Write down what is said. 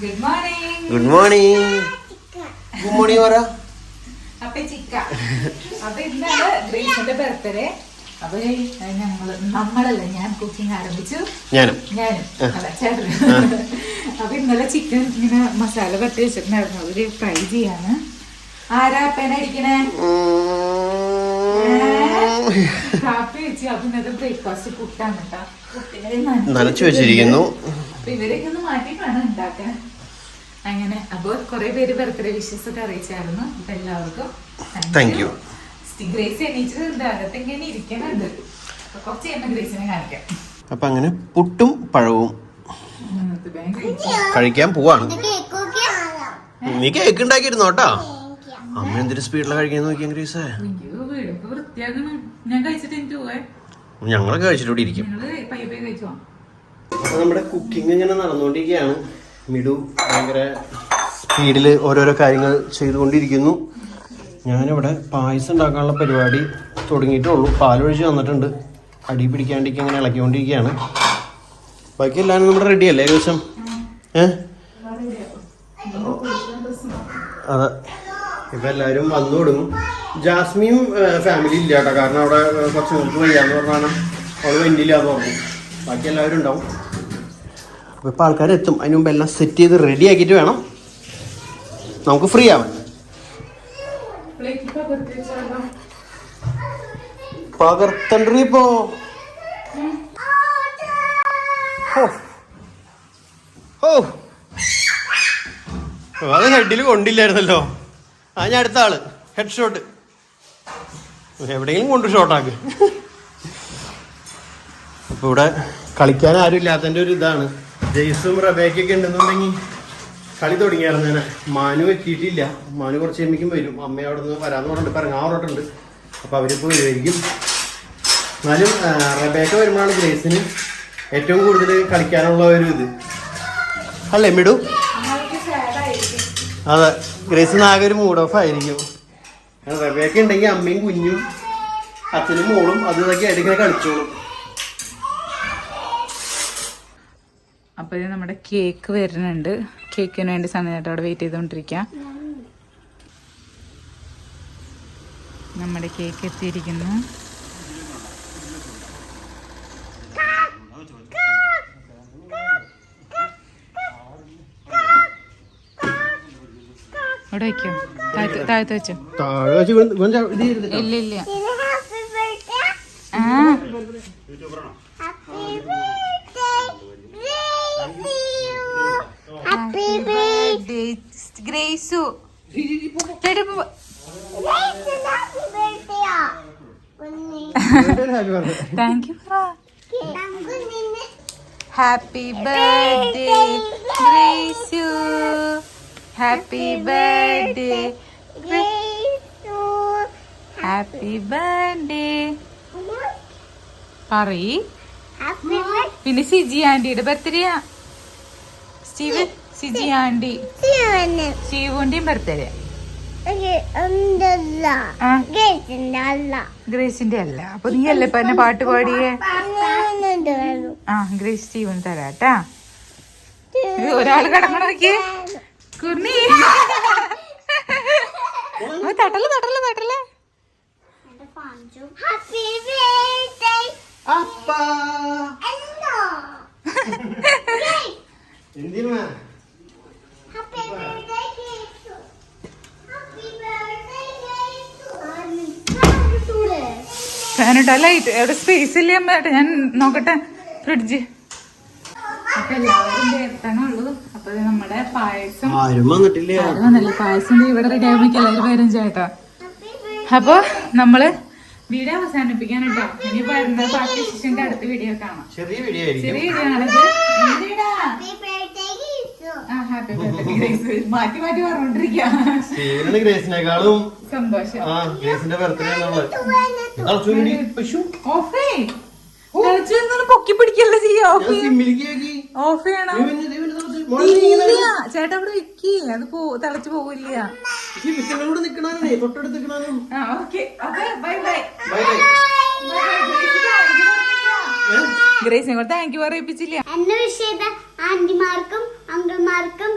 Good morning. Good morning. Good morning പറ. അപ്പൊ ഇന്നാണ് ഗ്രേസിന്റെ ബർത്ത്ഡേ. അപ്പൊ നമ്മളല്ല, ഞാൻ കുക്കിംഗ് ആരംഭിച്ചു. ഞാനും അല്ല ചേട്ടൻ. അപ്പൊ ഇന്നലെ ചിക്കൻ ഇങ്ങനെ മസാല പറ്റി വെച്ചിട്ടുണ്ടായിരുന്നു, അവര് ഫ്രൈ ചെയ്യാണ്. ആരാ പേനടിക്കണേ? കാപ്പി വെച്ച്. അപ്പൊ ഇന്നത്തെ ബ്രേക്ക്ഫാസ്റ്റ് പുട്ടാണ് കേട്ടോ. നനച്ചു വെച്ചിരിക്കുന്നു. അപ്പൊ ഇവരൊക്കെ ഒന്ന് മാറ്റി വേണം ഉണ്ടാക്കാൻ. അങ്ങനെ അപ്പൊ കുറെ പേര് ബർത്ത്ഡേ വിഷസ് ഒക്കെ അറിയിച്ചായിരുന്നു. അപ്പൊ എല്ലാവർക്കും താങ്ക് യു. ഗ്രേസ് എണീച്ചത് അകത്ത് ഇങ്ങനെ ഇരിക്കണുണ്ട്. കുറച്ച് കഴിയുമ്പോ ഗ്രേസിനെ കാണിക്കാം. അപ്പൊ അങ്ങനെ പുട്ടും പഴവും കഴിക്കാൻ പോവാണ്. നീ കേക്ക് ഉണ്ടാക്കിയിരുന്നോ കേട്ടോ? അമ്മ എന്തൊരു സ്പീഡിലാണ് കഴിക്കാൻ നോക്കിയാ ഗ്രേസ്. വീടൊക്കെ വൃത്തിയാക്കണം. ഞാൻ കഴിച്ചിട്ട് എനിക്ക് പോവേ. ഞങ്ങളൊക്കെ കഴിച്ചിട്ടൂടെ ഇരിക്കും. അപ്പൊ നമ്മുടെ കുക്കിംഗ് ഇങ്ങനെ നടന്നുകൊണ്ടിരിക്കുകയാണ്. മിഡു ഭയങ്കര സ്പീഡിൽ ഓരോരോ കാര്യങ്ങൾ ചെയ്തുകൊണ്ടിരിക്കുന്നു. ഞാനിവിടെ പായസം ഉണ്ടാക്കാനുള്ള പരിപാടി തുടങ്ങിയിട്ടേ ഉള്ളൂ. പാലൊഴിച്ച് വന്നിട്ടുണ്ട്. അടി പിടിക്കാണ്ടിരിക്കുക ഇങ്ങനെ ഇളക്കിക്കൊണ്ടിരിക്കുകയാണ്. ബാക്കി എല്ലാവരും നമ്മുടെ റെഡി അല്ലേ ഏകദേശം? അതെ, ഇപ്പം എല്ലാവരും വന്നു തുടങ്ങും. ജാസ്മിയും ഫാമിലി ഇല്ല കേട്ടോ, കാരണം അവിടെ കുറച്ച് മുമ്പ് വയ്യാന്ന് പറഞ്ഞാണ് അവൾ വെന്നില്ലാന്ന് പറഞ്ഞു. ബാക്കി എല്ലാവരും ഉണ്ടാവും. അപ്പോൾ ഇപ്പോൾ ആൾക്കാരെത്തും. അതിന് മുമ്പ് എല്ലാം സെറ്റ് ചെയ്ത് റെഡി ആക്കിയിട്ട് വേണം നമുക്ക് ഫ്രീ ആവാൻ. പകർത്തണ്ടി ഇപ്പോ അത് ഹെഡിൽ കൊണ്ടില്ലായിരുന്നല്ലോ. ഞാൻ അടുത്ത ആള് ഹെഡ് ഷോട്ട് എവിടെയെങ്കിലും കൊണ്ട് ഷോട്ടാക്ക്. അപ്പൊ ഇവിടെ കളിക്കാൻ ആരും ഇല്ലാത്തതിന്റെ ഒരു ഇതാണ്. ജെയ്സും റബേക്കൊക്കെ ഉണ്ടെന്നുണ്ടെങ്കിൽ കളി തുടങ്ങിയായിരുന്നു. ഞാൻ മാനു എത്തിയിട്ടില്ല. മാനു കുറച്ച് കഴിയുമ്പോഴേക്കും വരും. അമ്മ അവിടെ നിന്ന് വരാമെന്ന് പറഞ്ഞിട്ട് ഇപ്പം ഇറങ്ങാൻ പറഞ്ഞിട്ടുണ്ട്. അപ്പോൾ അവരിപ്പോൾ വരുമായിരിക്കും. എന്നാലും റബേക്ക വരുമ്പോഴാണ് ഗ്രേസിന് ഏറ്റവും കൂടുതൽ കളിക്കാനുള്ള ഒരു ഇത് അല്ലേ മിഡു? അതെ, ഗ്രേസിന് ആകെ ഒരു മൂഡ് ഓഫ് ആയിരിക്കും. റബേക്ക ഉണ്ടെങ്കിൽ അമ്മയും കുഞ്ഞും അച്ഛനും മോളും അത് ഇതൊക്കെ ആയിട്ട് ഇങ്ങനെ കളിച്ചോളും. അപ്പൊ നമ്മുടെ കേക്ക് വരുന്നുണ്ട്. കേക്കിന് വേണ്ടി സമയമായിട്ട് അവിടെ വെയിറ്റ് ചെയ്തോണ്ടിരിക്കാം. നമ്മുടെ കേക്ക് എത്തിയിരിക്കുന്നു. അവിടെ വെക്കോ? താഴത്ത് വെച്ചോ? ഇല്ല ഇല്ല. Happy birthday Grace. Thank you. Happy birthday Grace. Happy birthday happy birthday പറയ്. പിന്നെ സിജി ആന്റിയുടെ ബർത്ത്ഡേയാ. സിജി ആന്റി ശിവുന്റെയും ബർത്ത്ഡേ. ഗ്രേസിന്റെ അല്ല. അപ്പൊ നീ അല്ലേ ഇപ്പൊ എന്നെ പാട്ട് പാടിയേ? Grace Steven തരാട്ടാ. ഒരാള് കടങ്ങണോക്കിയേ കുർണി. തട്ടല് തട്ടല് തട്ടല്. ഫാനിട്ടാ ലൈറ്റ് എവിടെ സ്പേസ് ഇല്ലേ അമ്മ? ഞാൻ നോക്കട്ടെ ഫ്രിഡ്ജ്. അപ്പൊ എല്ലാവരും എത്തണുള്ളൂ. അപ്പൊ നമ്മുടെ പായസം വന്നില്ല. പായസം ഇവിടെ റെഡി ആകുമ്പോ എല്ലാവരും വരും ചേട്ടാ. അപ്പൊ നമ്മള് വീഡിയോ അവസാനിപ്പിക്കാൻ കേട്ടോ. ഇനി വരുന്ന ബാക്കി ശിഷ്യന്റെ അടുത്ത വീഡിയോ കാണാം. ചെറിയ വീഡിയോ ആണിത്. Happy birthday. മാറ്റി മാറ്റി പറഞ്ഞോണ്ടിരിക്കാം. സന്തോഷം. പൊക്കി പിടിക്കല്ലേ ചെയ്യാ. ഓഫ് ചെയ്യണം. ചേട്ടാ അവിടെ വെക്കി. അത് തിളച്ചു പോവില്ല. ഗ്രേസിനെ കൂടെ താങ്ക് യു പറയിപ്പിച്ചില്ല. എന്നെ വിഷയത്തെ ആന്റിമാർക്കും അങ്കിൾമാർക്കും